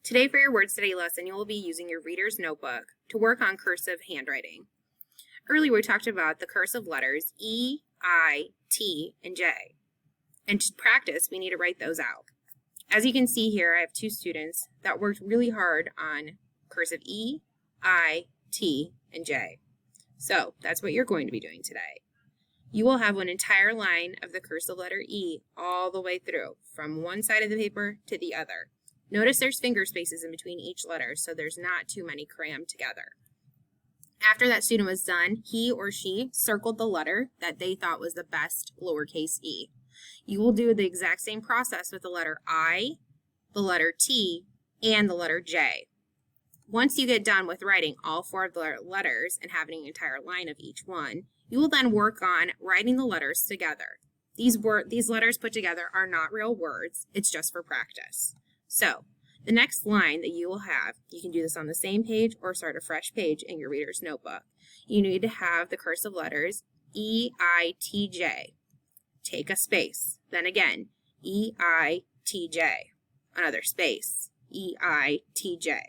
Today for your word study lesson, you will be using your reader's notebook to work on cursive handwriting. Earlier we talked about the cursive letters E, I, T, and J. And to practice, we need to write those out. As you can see here, I have two students that worked really hard on cursive E, I, T, and J. So that's what you're going to be doing today. You will have an entire line of the cursive letter E all the way through, from one side of the paper to the other. Notice there's finger spaces in between each letter, so there's not too many crammed together. After that student was done, he or she circled the letter that they thought was the best lowercase e. You will do the exact same process with the letter I, the letter T, and the letter J. Once you get done with writing all four of the letters and having an entire line of each one, you will then work on writing the letters together. These letters put together are not real words, it's just for practice. So, the next line that you will have, you can do this on the same page or start a fresh page in your reader's notebook. You need to have the cursive letters E, I, T, J. Take a space. Then again, E, I, T, J. Another space, E, I, T, J.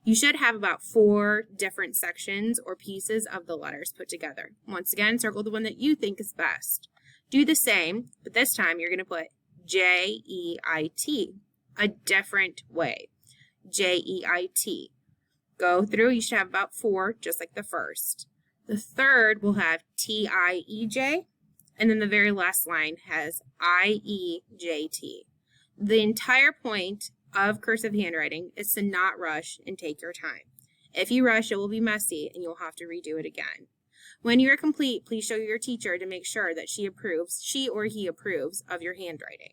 You should have about 4 different sections or pieces of the letters put together. Once again, circle the one that you think is best. Do the same, but this time you're going to put J, E, I, T. A different way. J-E-I-T. Go through, you should have about 4, just like the first. The third will have T-I-E-J, and then the very last line has I-E-J-T. The entire point of cursive handwriting is to not rush and take your time. If you rush, it will be messy and you'll have to redo it again. When you are complete, please show your teacher to make sure that she or he approves of your handwriting.